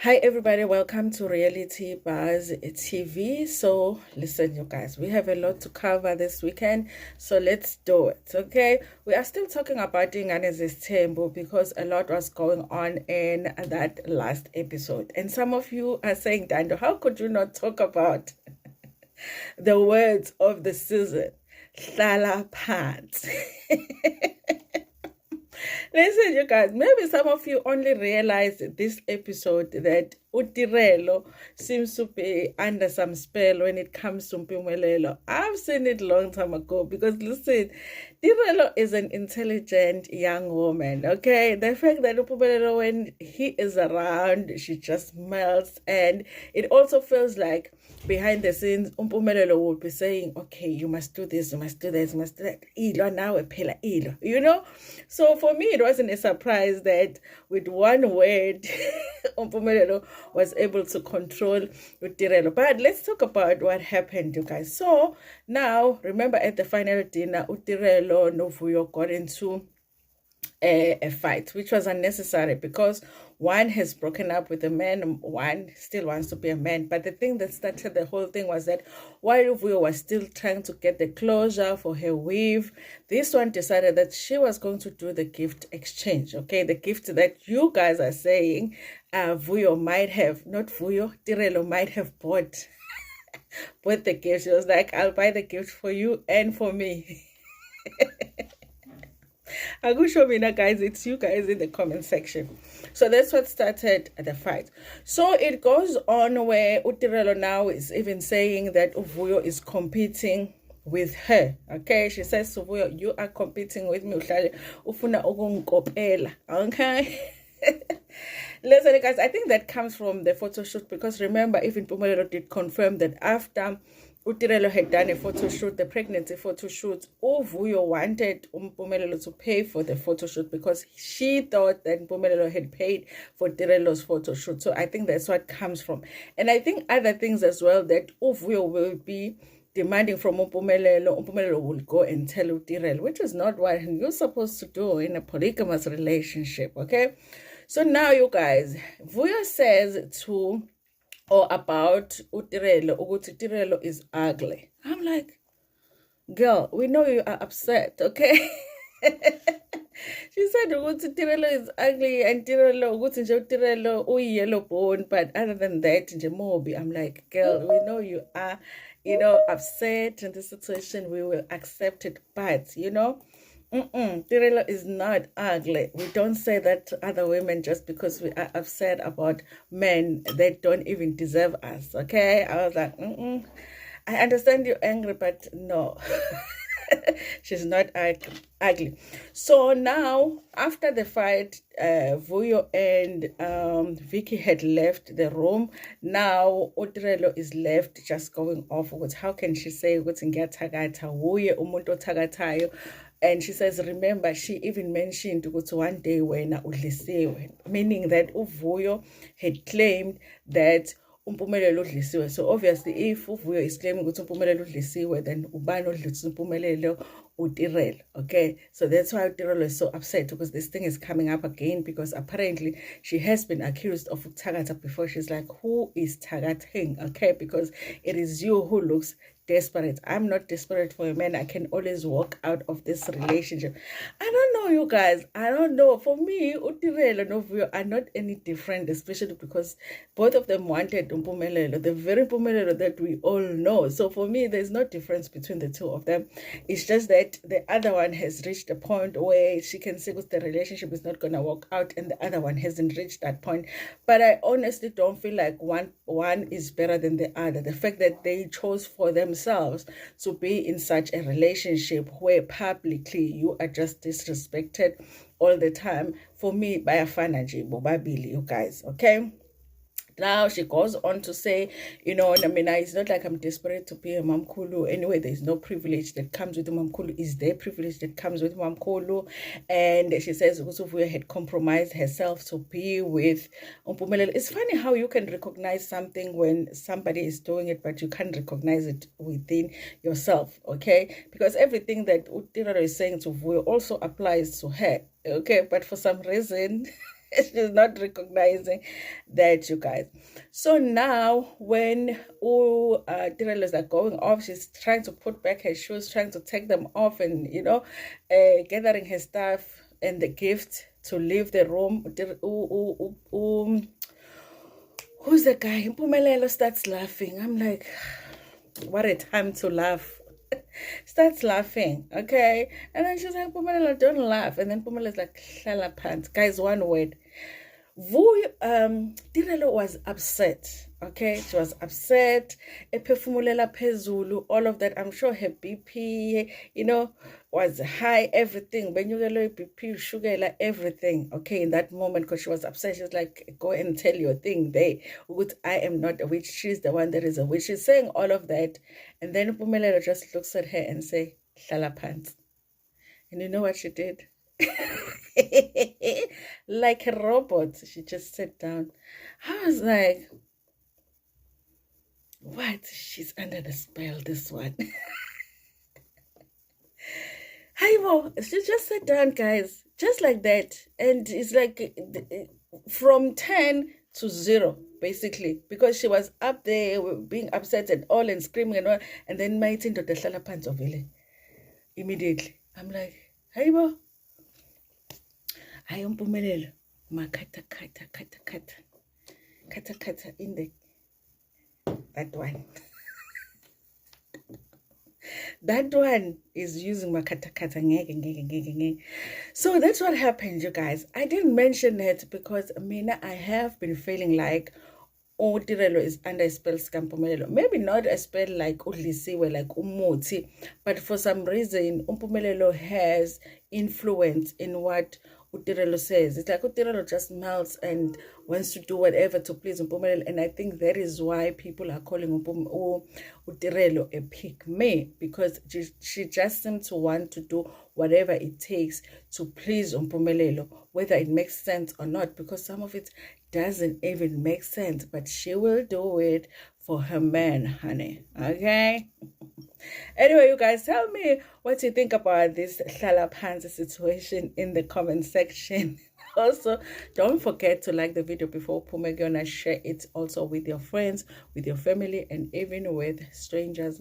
Hi, everybody. Welcome to Reality Buzz TV. So, listen, you guys, we have a lot to cover this weekend. So, let's do it. Okay. We are still talking about Ingane's Tembo because a lot was going on in that last episode. And some of you are saying, Dando, how could you not talk about the words of the season? Hlala phansi. Listen, you guys, maybe some of you only realized this episode that Utirelo seems to be under some spell when it comes to Mpumelelo. I've seen it long time ago because listen, Tirelo is an intelligent young woman, okay? The fact that Mpumelelo, when he is around, she just melts, and it also feels like behind the scenes, Umpumelelo will be saying, okay, you must do this, you must do this, you must do that. Ilo nawe phela ilo, you know? So for me, it wasn't a surprise that with one word, Umpumelelo was able to control Utirelo. But let's talk about what happened, you guys. So now, remember at the final dinner, Utirelo Novuyo got into a fight, which was unnecessary because one has broken up with a man, one still wants to be a man. But the thing that started the whole thing was that while Vuyo was still trying to get the closure for her weave, this one decided that she was going to do the gift exchange. Okay, the gift that you guys are saying Vuyo might have, not Vuyo, Tirelo might have bought. Bought the gift. She was like, I'll buy the gift for you and for me. Show me now, guys. It's you guys in the comment section. So that's what started the fight. So it goes on where Utirelo now is even saying that Uvuyo is competing with her. Okay, she says to Uvuyo, you are competing with me. Ufuna ukungikopela. Okay. Listen, guys, I think that comes from the photo shoot because remember, even Mpumelelo did confirm that after Utirelo had done a photo shoot, the pregnancy photo shoot, Uvuyo wanted Mpumelelo to pay for the photo shoot because she thought that Mpumelelo had paid for Tirelo's photo shoot. So I think that's what comes from. And I think other things as well that Uvuyo will be demanding from Mpumelelo will go and tell Utirelo, which is not what you're supposed to do in a polygamous relationship, okay? So now, you guys, Vuyo says to or about Utirelo, Utirelo is ugly. I'm like, girl, we know you are upset, okay? She said Tirelo is ugly and Tirelo yellow bone, but other than that, Mobi. I'm like, girl, we know you are, upset in this situation. We will accept it, but Tirelo is not ugly. We don't say that to other women just because we are upset about men that don't even deserve us. Okay? I was like, I understand you're angry, but no. She's not ugly. So now, after the fight, Vuyo and Vicky had left the room. Now, Utirelo is left just going off with how can she say what's in Gatagata, Vuyo umuntu tagatayo. And she says, remember, she even mentioned ukuthi one day when udlisiwe, meaning that Uvuyo had claimed that Umpumelelo udlisiwe. So obviously, if Uvuyo is claiming ukuthi Umpumelelo udlisiwe, then ubani odlisa Umpumelelo? Utirelo. Okay, so that's why Utirelo is so upset because this thing is coming up again because apparently she has been accused of Tagata before. She's like, who is Tagating? Okay, because it is you who looks desperate. I'm not desperate for a man. I can always walk out of this relationship. I don't know, you guys. I don't know. For me, Utirelo and Uvuyo are not any different, especially because both of them wanted Mpumelelo, the very Mpumelelo that we all know. So for me, there's no difference between the two of them. It's just that the other one has reached a point where she can say the relationship is not going to work out and the other one hasn't reached that point. But I honestly don't feel like one is better than the other. The fact that they chose for themselves to be in such a relationship where publicly you are just disrespected all the time, for me, by a fanaji, bobabili, you guys, okay? Now she goes on to say, it's not like I'm desperate to be a mamkulu. Anyway, there's no privilege that comes with mamkulu. Is there privilege that comes with mamkulu? And she says Usuvuya had compromised herself to be with Umpumelelo. It's funny how you can recognize something when somebody is doing it, but you can't recognize it within yourself, okay? Because everything that Utirelo is saying to Vuyo also applies to her, okay? But for some reason... She's not recognizing that, you guys. So now when all Tirellos are going off, she's trying to put back her shoes, trying to take them off, and gathering her stuff and the gift to leave the room. Who's the guy? Mpumelelo starts laughing. I'm like, what a time to laugh. Starts laughing, okay? And then she's like, Mpumelelo, don't laugh. And then Mpumelelo is like, hlala phansi. Guys, one word. Tirelo was upset, okay? She was upset. Ephefumulela phezulu, all of that. I'm sure her BP, was high, everything. Benyukelo BP, sugar, everything, okay, in that moment, because she was upset. She was like, go and tell your thing there. I am not a witch. She's the one that is a witch. She's saying all of that. And then Pumelelo just looks at her and say, hlala phansi. And you know what she did? Like a robot, she just sat down. I was like, what? She's under the spell, this one. Hi, she just sat down, guys, just like that. And it's like from 10 to 0, basically, because she was up there being upset and all and screaming and all. And then my tin to the hlala phansi ovele immediately. I'm like, hi, hayi uMpumelelo makhatha in the that one. That one is using makata. So that's what happened, you guys. I didn't mention it because I have been feeling like Tirelo is under a spell Mpumelelo. Maybe not a spell like Udlisiwe, like Umuti, but for some reason Mpumelelo has influence in what Tirelo says. It's like Tirelo just melts and wants to do whatever to please Mpumelelo, and I think that is why people are calling Tirelo a pygmy, because she just seems to want to do whatever it takes to please Mpumelelo, whether it makes sense or not, because some of it doesn't even make sense, but she will do it for her man, honey. Okay? Anyway, you guys, tell me what you think about this hlala phansi situation in the comment section. Also, don't forget to like the video before Pumegona. Share it also with your friends, with your family, and even with strangers.